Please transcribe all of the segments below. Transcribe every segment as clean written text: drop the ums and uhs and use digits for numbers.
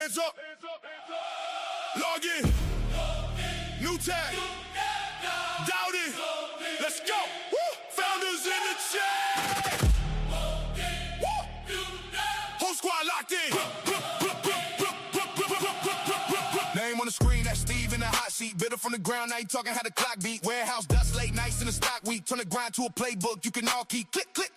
Hands up. Log in. New tag. Doubt it. Let's go. Woo. Founders in the chat. Woo. Whole squad locked in. Name on the screen, that's Steve in the hot seat. Bitter from the ground, now you talking how the clock beat. Warehouse dust, late nights in the stock week. Turn the grind to a playbook, you can all keep click, click.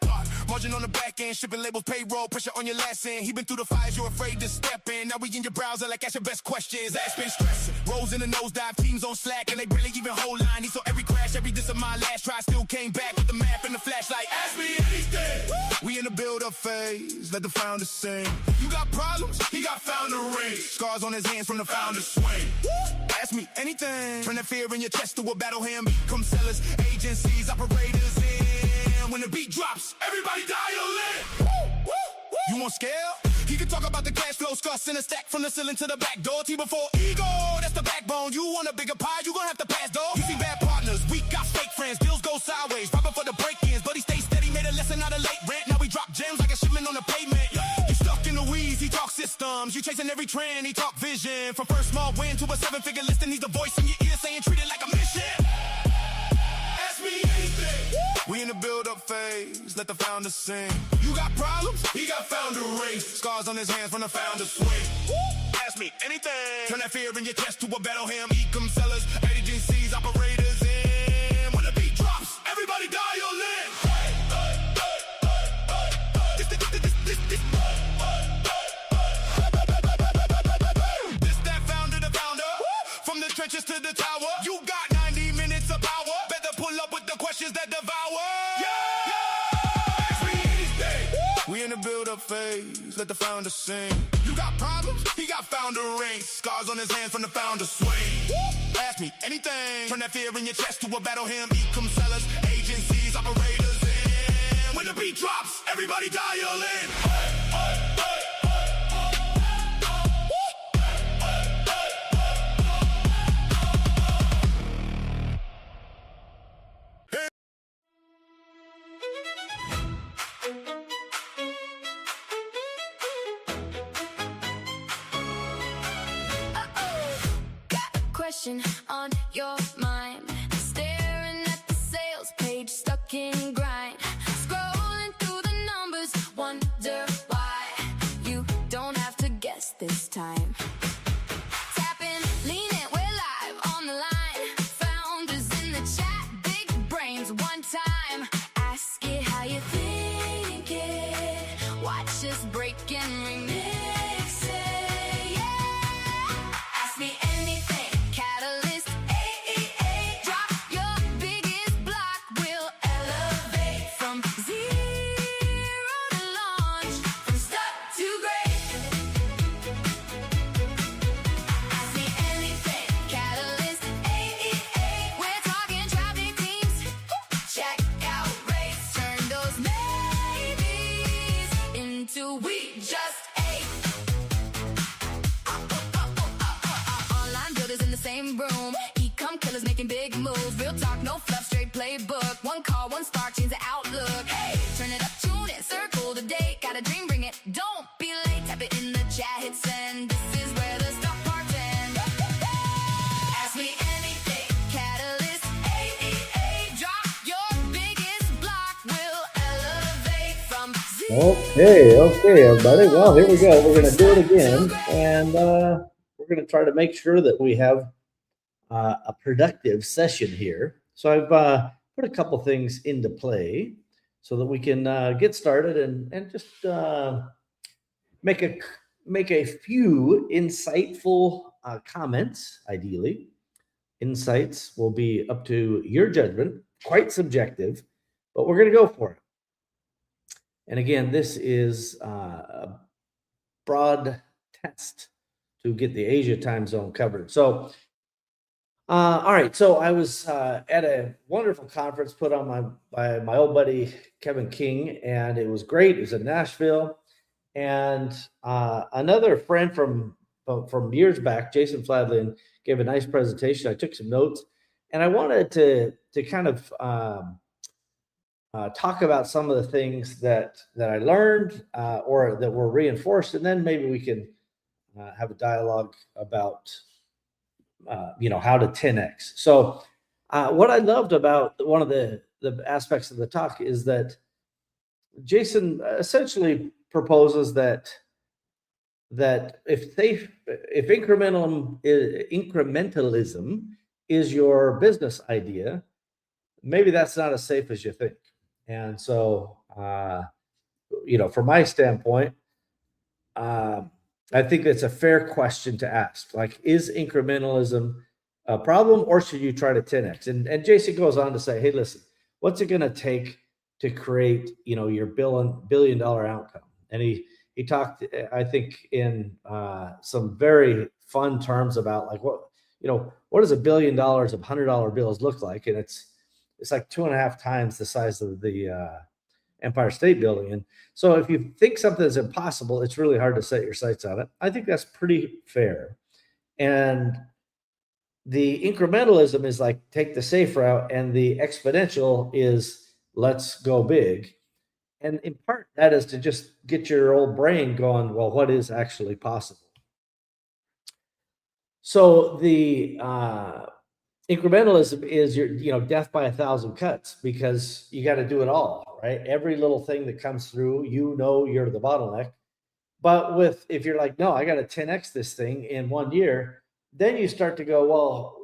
Margin on the back end, shipping labels, payroll, pressure on your last end. He been through the fires, you're afraid to step in. Now we in your browser like ask your best questions. Ass been stressing, rolls in the nosedive, teams on slack, and they barely even hold line. He saw every crash, every diss of my last try, still came back with the map and the flashlight. Ask me anything. We in the build-up phase, let the founder sing. You got problems, he got founder ring. Scars on his hands from the founder swing. Ask me anything. Turn that fear in your chest to a battle hymn. Come sellers, agencies, operators in. When the beat drops, everybody dial in. You want scale? He can talk about the cash flow, Scars in a stack from the ceiling to the back door. T before ego, that's the backbone. You want a bigger pie, you gon' have to pass, though. You see bad partners, we got fake friends. Deals go sideways, robbing for the break-ins. But he stayed steady, made a lesson out of late rent. Now we drop gems like a shipment on the pavement. You stuck in the weeds, he talk systems. You chasing every trend, he talk vision. From first small win to a seven-figure list, and he's the voice in your ear saying treat it like a mission. Ask me anything. We in the build-up phase, let the founder sing. You got problems? He got founder ring. Scars on his hands from the founder swing. Ask me anything. Turn that fear in your chest to a battle hymn. Ecom sellers, agencies, operators in. When the beat drops, everybody dial in. This that founder to founder. From the trenches to the tower. You got 90 minutes of power. Better pull up with the questions that devour. We in the build-up phase, let the founder sing. You got problems? He got founder ring. Scars on his hands from the founder swing. Ask me anything. Turn that fear in your chest to a battle hymn. Ecom sellers, agencies, operators in. When the beat drops, everybody dial in. On your mind, staring at the sales page, stuck in grind, scrolling through the numbers, wonder why you don't have to guess this time. Tapping, leaning, we're live on the line. Founders in the chat, big brains one time. Ask it how you think it. Watch us break and remix it. Yeah, ask me anything. Room, e-com killers making big moves. Real talk, no fluff, straight playbook. One call, one spark, change the outlook. Hey, turn it up, tune it, circle the date. Got a dream, bring it. Don't be late. Tap it in the chat, hit send. This is where the stuff parts end. Ask me anything. Catalyst, AEA. Drop your biggest block. We'll elevate from zero. Okay, everybody. Well, here we go. We're going to do it again. And we're going to try to make sure that we have a productive session here. So I've put a couple things into play so that we can get started and just make a few insightful comments. Ideally, insights will be up to your judgment, quite subjective, but we're going to go for it. And again, this is a broad test to get the Asia time zone covered. So all right, so I was at a wonderful conference put on by my old buddy Kevin King, and it was great. It was in Nashville, and another friend from years back, Jason Fladlin, gave a nice presentation. I took some notes, and I wanted to kind of talk about some of the things that I learned or that were reinforced, and then maybe we can have a dialogue about how to 10x. So what I loved about one of the aspects of the talk is that Jason essentially proposes that if incrementalism is your business idea, maybe that's not as safe as you think. And so from my standpoint, I think it's a fair question to ask. Like, is incrementalism a problem, or should you try to 10x? And Jason goes on to say, hey, listen, what's it going to take to create, your billion dollar outcome? And he talked, I think, in some very fun terms about like what does $1 billion of $100 bills look like? And it's like 2.5 times the size of the Empire State Building. And so if you think something is impossible, it's really hard to set your sights on it. I think that's pretty fair. And the incrementalism is like, take the safe route, and the exponential is let's go big. And in part, that is to just get your old brain going, well, what is actually possible? So the incrementalism is your, death by 1,000 cuts, because you got to do it all, right? Every little thing that comes through, you're the bottleneck. But if you're like, no, I got to 10x this thing in 1 year, then you start to go, well,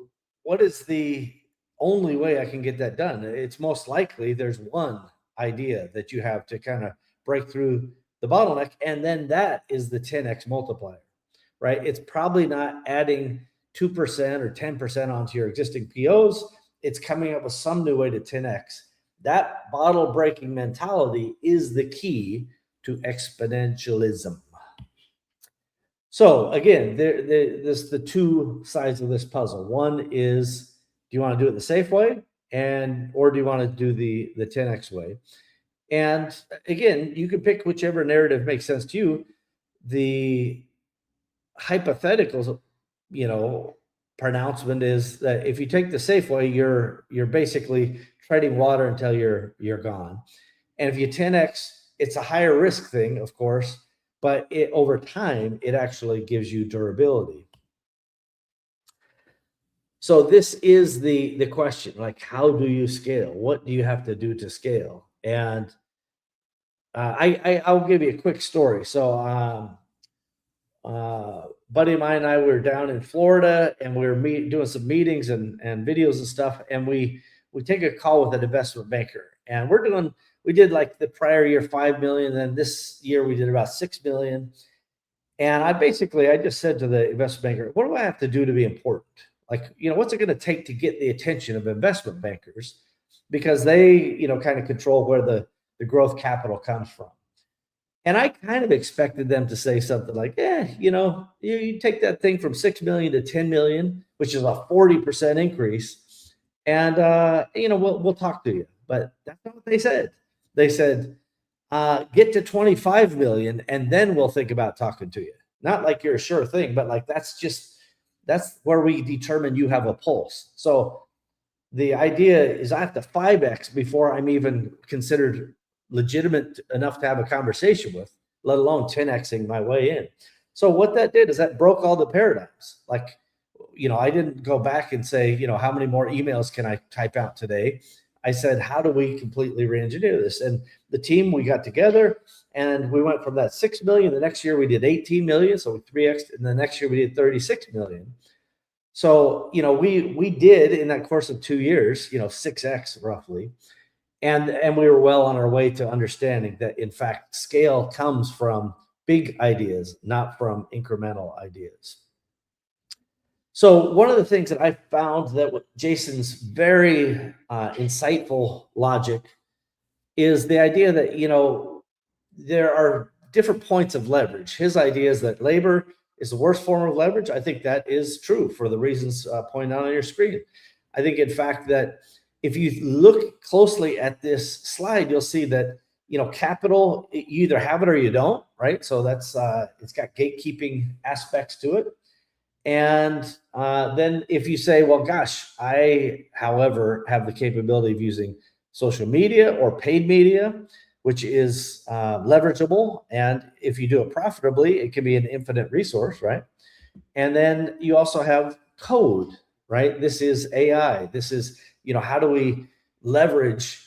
what is the only way I can get that done? It's most likely there's one idea that you have to kind of break through the bottleneck, and then that is the 10x multiplier, right? It's probably not adding 2% or 10% onto your existing POs. It's coming up with some new way to 10x. That bottle breaking mentality is the key to exponentialism. So again, there's the two sides of this puzzle. One is, do you want to do it the safe way, or do you want to do the 10x way? And again, you can pick whichever narrative makes sense to you. The hypothetical, pronouncement is that if you take the safe way, you're basically treading water until you're gone. And if you 10x, it's a higher risk thing, of course, but over time, it actually gives you durability. So this is the question, like, how do you scale? What do you have to do to scale? And I'll give you a quick story. So buddy of mine and I were down in Florida, and we were doing some meetings and videos and stuff, and we take a call with an investment banker, and we did like the prior year 5 million, then this year we did about 6 million. And I just said to the investment banker, what do I have to do to be important? Like, what's it going to take to get the attention of investment bankers? Because they, kind of control where the growth capital comes from. And I kind of expected them to say something like, you take that thing from 6 million to 10 million, which is a 40% increase. And, we'll talk to you. But that's not what they said. They said, get to 25 million, and then we'll think about talking to you. Not like you're a sure thing, but like, that's where we determine you have a pulse. So the idea is I have to 5x before I'm even considered legitimate enough to have a conversation with, let alone 10xing my way in. So what that did is that broke all the paradigms. Like, I didn't go back and say, how many more emails can I type out today? I said, how do we completely re-engineer this? And the team, we got together, and we went from that 6 million. The next year we did 18 million. So we 3x, and the next year we did 36 million. So, we did in that course of 2 years, 6x roughly. And we were well on our way to understanding that, in fact, scale comes from big ideas, not from incremental ideas. So one of the things that I found that with Jason's very insightful logic is the idea that, there are different points of leverage. His idea is that labor is the worst form of leverage. I think that is true for the reasons pointed out on your screen. I think, in fact, that if you look closely at this slide, you'll see that, capital, you either have it or you don't, right? So that's, it's got gatekeeping aspects to it. And then if you say, well, gosh, I, however, have the capability of using social media or paid media, which is leverageable. And if you do it profitably, it can be an infinite resource, right? And then you also have code, right? This is AI. This is, how do we leverage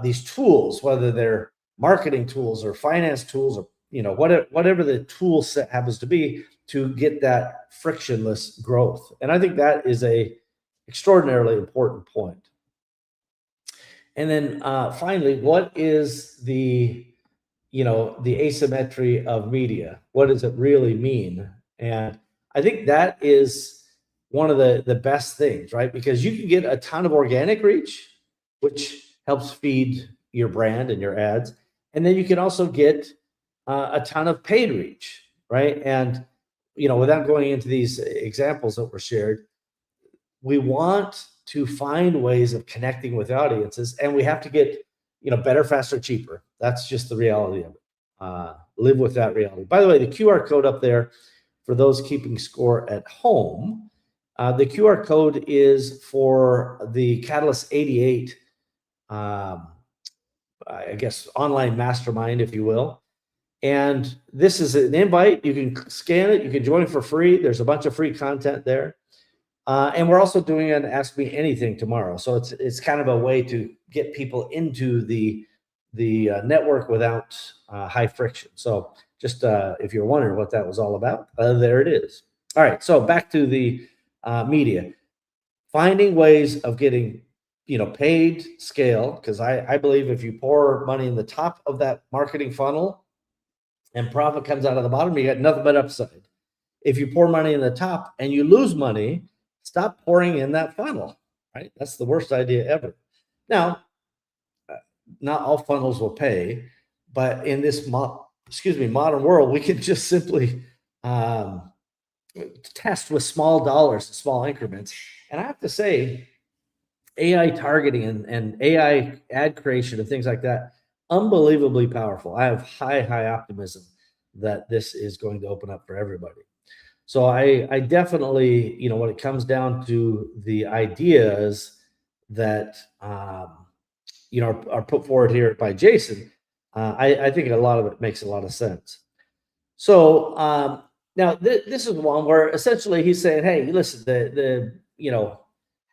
these tools, whether they're marketing tools or finance tools or, whatever the tool set happens to be, to get that frictionless growth. And I think that is a extraordinarily important point. And then finally, what is the asymmetry of media? What does it really mean? And I think that is one of the best things, right? Because you can get a ton of organic reach, which helps feed your brand and your ads. And then you can also get a ton of paid reach, right? And, without going into these examples that were shared, we want to find ways of connecting with audiences, and we have to get, better, faster, cheaper. That's just the reality of it. Live with that reality. By the way, the QR code up there, for those keeping score at home, the QR code is for the Catalyst 88, I guess, online mastermind, if you will. And this is an invite. You can scan it. You can join for free. There's a bunch of free content there. And we're also doing an Ask Me Anything tomorrow. So it's kind of a way to get people into the network without high friction. So just if you're wondering what that was all about, there it is. All right, so back to the media. Finding ways of getting, paid scale, because I believe if you pour money in the top of that marketing funnel and profit comes out of the bottom, you got nothing but upside. If you pour money in the top and you lose money, stop pouring in that funnel, right? That's the worst idea ever. Now, not all funnels will pay, but in this modern world, we can just simply test with small dollars, small increments. And I have to say, AI targeting and AI ad creation and things like that, unbelievably powerful. I have high optimism that this is going to open up for everybody. So I definitely, when it comes down to the ideas that, are put forward here by Jason, I think a lot of it makes a lot of sense. So now this is one where essentially he's saying, hey, listen,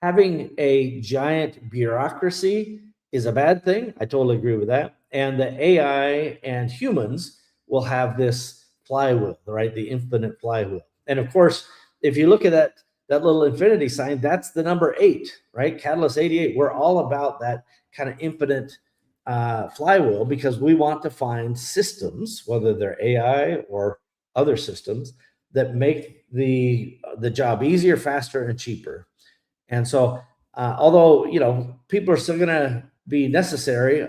having a giant bureaucracy is a bad thing. I totally agree with that. And the AI and humans will have this flywheel, right? The infinite flywheel. And of course, if you look at that little infinity sign, that's the number 8, right? Catalyst 88. We're all about that kind of infinite flywheel, because we want to find systems, whether they're AI or other systems, that make the job easier, faster, and cheaper. And so, although people are still going to be necessary,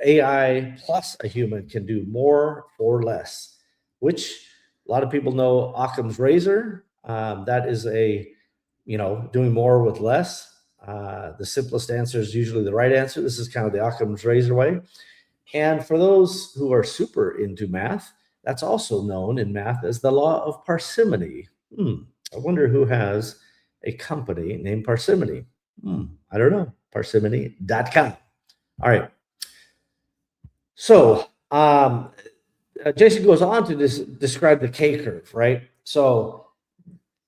AI plus a human can do more or less, which a lot of people know Occam's razor. That is doing more with less. The simplest answer is usually the right answer. This is kind of the Occam's razor way. And for those who are super into math, that's also known in math as the law of parsimony. I wonder who has a company named Parsimony. I don't know. Parsimony.com. All right. So Jason goes on to describe the K curve, right? So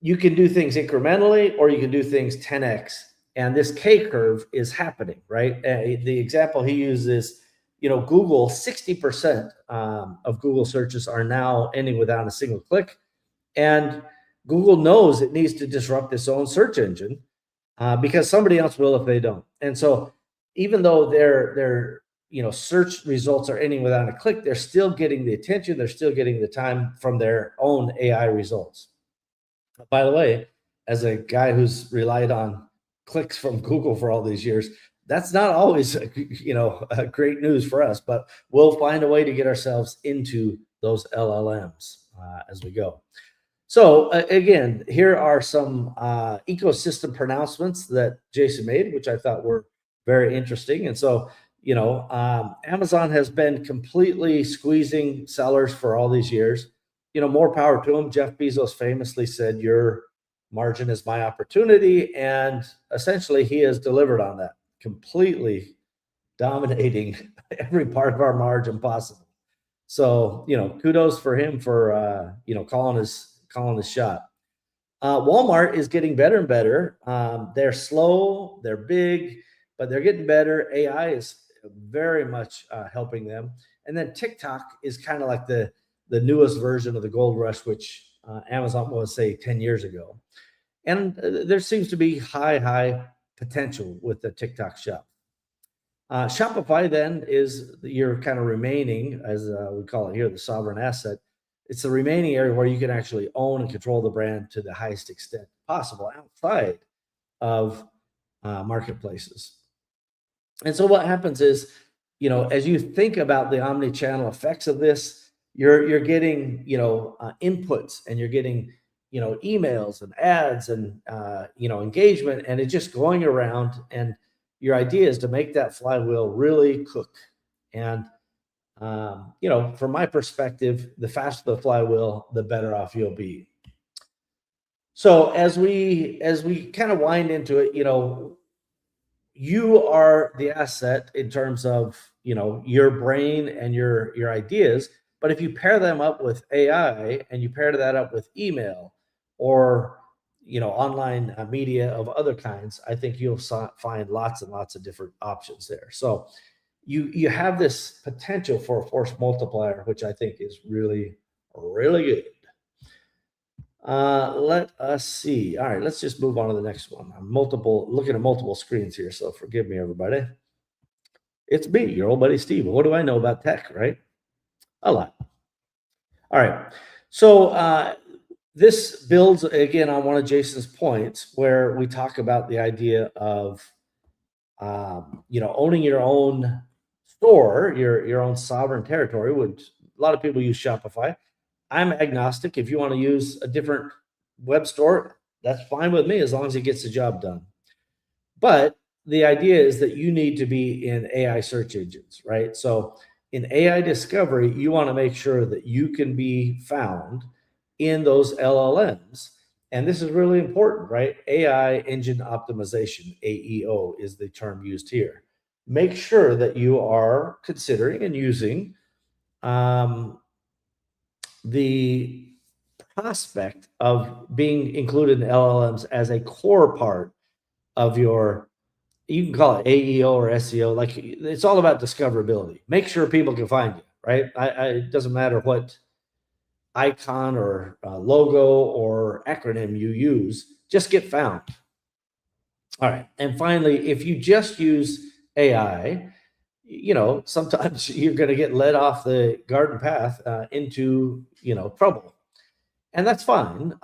you can do things incrementally, or you can do things 10x. And this K curve is happening, right? The example he uses, Google, 60% of Google searches are now ending without a single click. And Google knows it needs to disrupt its own search engine because somebody else will if they don't. And so even though their search results are ending without a click, they're still getting the attention. They're still getting the time from their own AI results. By the way, as a guy who's relied on clicks from Google for all these years, that's not always, great news for us, but we'll find a way to get ourselves into those LLMs as we go. So again, here are some ecosystem pronouncements that Jason made, which I thought were very interesting. And so, Amazon has been completely squeezing sellers for all these years. More power to them. Jeff Bezos famously said, "Your margin is my opportunity." And essentially he has delivered on that, completely dominating every part of our margin possible. So, kudos for him for, calling his shot. Walmart is getting better and better. They're slow, they're big, but they're getting better. AI is very much helping them. And then TikTok is kind of like the newest version of the gold rush, which Amazon was, say, 10 years ago. And there seems to be high potential with the TikTok shop. Shopify then is your kind of remaining, as we call it here, the sovereign asset. It's the remaining area where you can actually own and control the brand to the highest extent possible outside of marketplaces. And so what happens is, as you think about the omni-channel effects of this, you're getting, inputs, and you're getting, emails and ads and, engagement, and it's just going around. And your idea is to make that flywheel really cook. And, from my perspective, the faster the flywheel, the better off you'll be. So as we kind of wind into it, you are the asset in terms of, your brain and your ideas. But if you pair them up with AI and you pair that up with email or, online media of other kinds, I think you'll find lots and lots of different options there. So you have this potential for a force multiplier, which I think is really, really good. Let us see. All right, let's just move on to the next one. I'm looking at multiple screens here, so forgive me, everybody. It's me, your old buddy Steve. What do I know about tech, right? A lot. All right. So this builds, again, on one of Jason's points where we talk about the idea of, owning your own store, your own sovereign territory, which a lot of people use Shopify. I'm agnostic. If you want to use a different web store, that's fine with me as long as it gets the job done. But the idea is that you need to be in AI search engines, right? So in AI discovery, you want to make sure that you can be found in those LLMs. And this is really important, right? AI engine optimization, AEO is the term used here. Make sure that you are considering and using the prospect of being included in LLMs as a core part of your, you can call it AEO or SEO. Like, it's all about discoverability. Make sure people can find you, right? It doesn't matter what icon or logo or acronym you use, just get found. All right. And finally, if you just use AI, sometimes you're going to get led off the garden path into, trouble. And that's fine.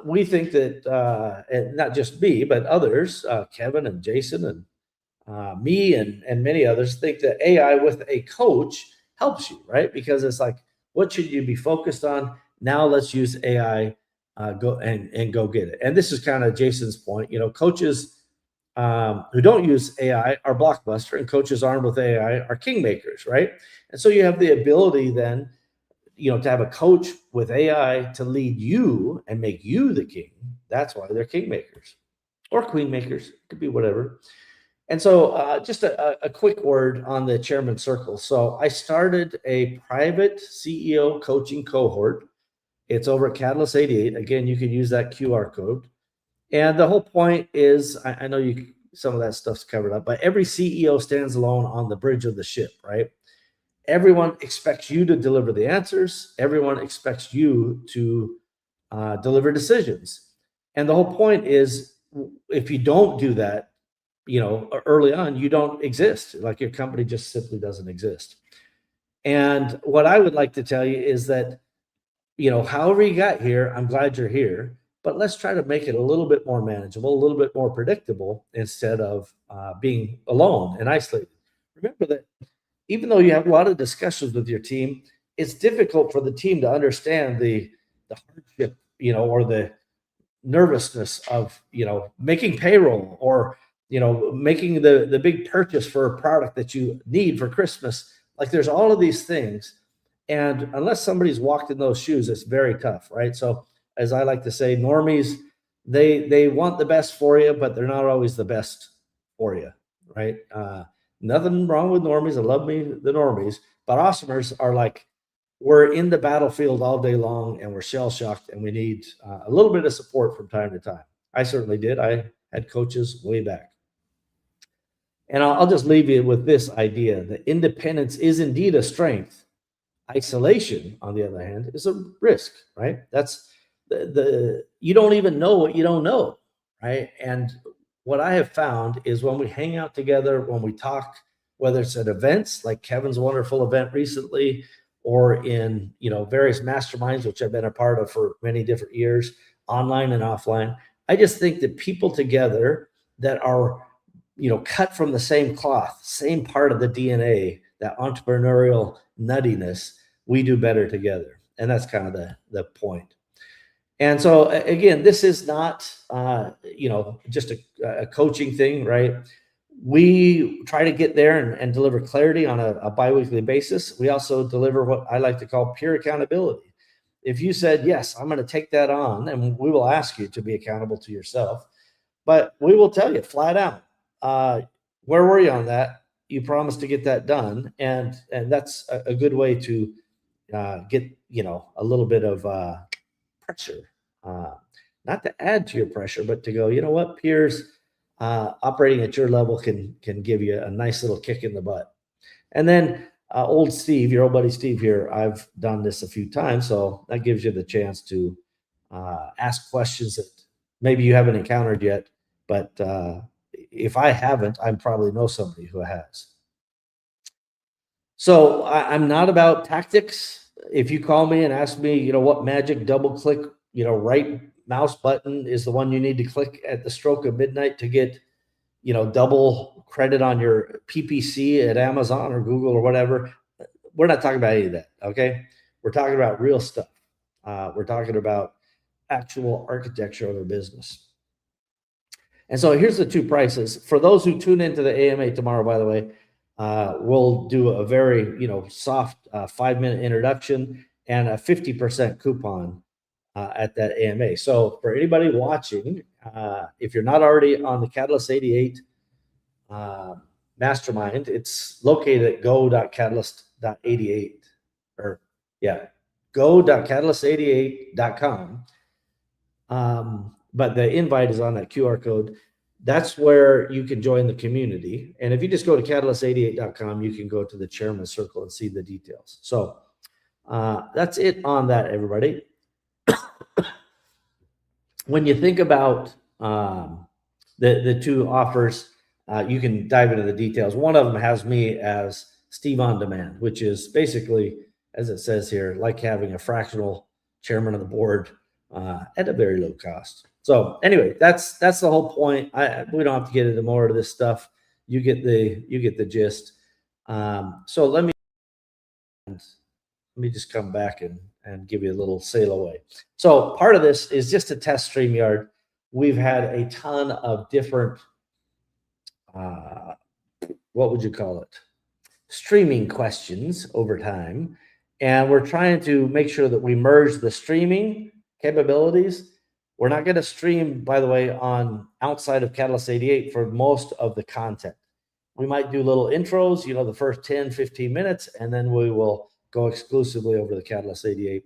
We think that, and not just me, but others, Kevin and Jason and me and many others, think that AI with a coach helps you, right? Because it's like, what should you be focused on? Now let's use AI, go get it. And this is kind of Jason's point. Coaches who don't use AI are blockbuster, and coaches armed with AI are kingmakers, right? And so you have the ability then, to have a coach with AI to lead you and make you the king. That's why they're kingmakers or queenmakers. It could be whatever. And so just a quick word on the Chairman Circle. So I started a private CEO coaching cohort. It's over at Catalyst 88. Again, you can use that QR code. And the whole point is, I know some of that stuff's covered up, but every CEO stands alone on the bridge of the ship, right? Everyone expects you to deliver the answers. Everyone expects you to deliver decisions. And the whole point is, if you don't do that, early on, you don't exist. Like, your company just simply doesn't exist. And what I would like to tell you is that, however you got here, I'm glad you're here, but let's try to make it a little bit more manageable, a little bit more predictable, instead of being alone and isolated. Remember that even though you have a lot of discussions with your team, it's difficult for the team to understand the hardship, or the nervousness of, making payroll, or, making the big purchase for a product that you need for Christmas. Like, there's all of these things. And unless somebody's walked in those shoes, it's very tough, right? So, as I like to say, normies, they want the best for you, but they're not always the best for you, right? Nothing wrong with normies. I love me the normies, but awesomers are like, we're in the battlefield all day long and we're shell shocked and we need a little bit of support from time to time. I certainly did. I had coaches way back. And I'll just leave you with this idea that independence is indeed a strength. Isolation, on the other hand, is a risk, right? That's the you don't even know what you don't know, right? And what I have found is when we hang out together, when we talk, whether it's at events like Kevin's wonderful event recently, or in various masterminds, which I've been a part of for many different years, online and offline. I just think that people together that are cut from the same cloth, same part of the DNA, that entrepreneurial nuttiness, we do better together. And that's kind of the point. And so again, this is not just a coaching thing, right? We try to get there and deliver clarity on a biweekly basis. We also deliver what I like to call pure accountability. If you said, yes, I'm going to take that on, and we will ask you to be accountable to yourself, but we will tell you flat out, where were you on that? You promised to get that done. And that's a good way to get, a little bit of pressure, not to add to your pressure, but to go, you know what, peers, operating at your level can give you a nice little kick in the butt. And then old Steve, your old buddy Steve here, I've done this a few times, so that gives you the chance to ask questions that maybe you haven't encountered yet, but if I haven't, I probably know somebody who has. So I'm not about tactics. If you call me and ask me, what magic double click, right mouse button is the one you need to click at the stroke of midnight to get, double credit on your PPC at Amazon or Google or whatever. We're not talking about any of that. Okay. We're talking about real stuff. We're talking about actual architecture of a business. And so here's the two prices. For those who tune into the AMA tomorrow, by the way, we'll do a very, soft 5-minute introduction and a 50% coupon at that AMA. So for anybody watching, if you're not already on the Catalyst 88 mastermind, it's located at go.catalyst.88 or go.catalyst88.com. But the invite is on that QR code. That's where you can join the community. And if you just go to catalyst88.com, you can go to the chairman's circle and see the details. So that's it on that, everybody. When you think about the two offers, you can dive into the details. One of them has me as Steve on Demand, which is basically, as it says here, like having a fractional chairman of the board at a very low cost. So anyway, that's the whole point. We don't have to get into more of this stuff. You get the gist. So let me just come back and give you a little sail away. So part of this is just to test StreamYard. We've had a ton of different, what would you call it? Streaming questions over time. And we're trying to make sure that we merge the streaming capabilities. We're not going to stream, by the way, on outside of Catalyst 88 for most of the content. We might do little intros, the first 10, 15 minutes, and then we will go exclusively over the Catalyst 88.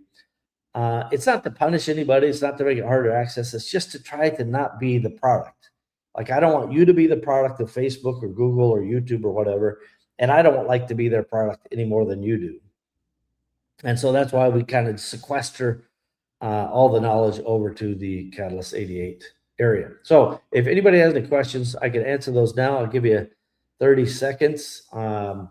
It's not to punish anybody. It's not to make it harder to access. It's just to try to not be the product. Like, I don't want you to be the product of Facebook or Google or YouTube or whatever, and I don't like to be their product any more than you do. And so that's why we kind of sequester all the knowledge over to the Catalyst 88 area. So if anybody has any questions, I can answer those now. I'll give you 30 seconds. And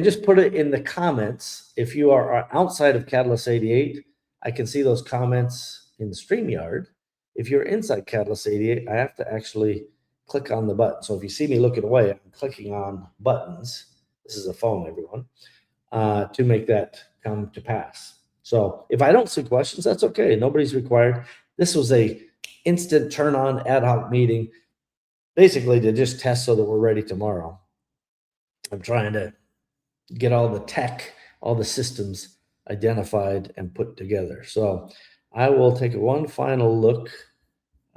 just put it in the comments. If you are outside of Catalyst 88, I can see those comments in the StreamYard. If you're inside Catalyst 88, I have to actually click on the button. So if you see me looking away, I'm clicking on buttons. This is a phone, everyone, to make that come to pass. So if I don't see questions, that's okay. Nobody's required. This was a instant turn on ad hoc meeting, basically to just test so that we're ready tomorrow. I'm trying to get all the tech, all the systems identified and put together. So I will take one final look.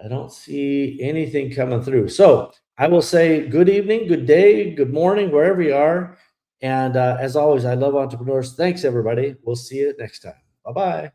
I don't see anything coming through. So I will say good evening, good day, good morning, wherever you are. And as always, I love entrepreneurs. Thanks, everybody. We'll see you next time. Bye-bye.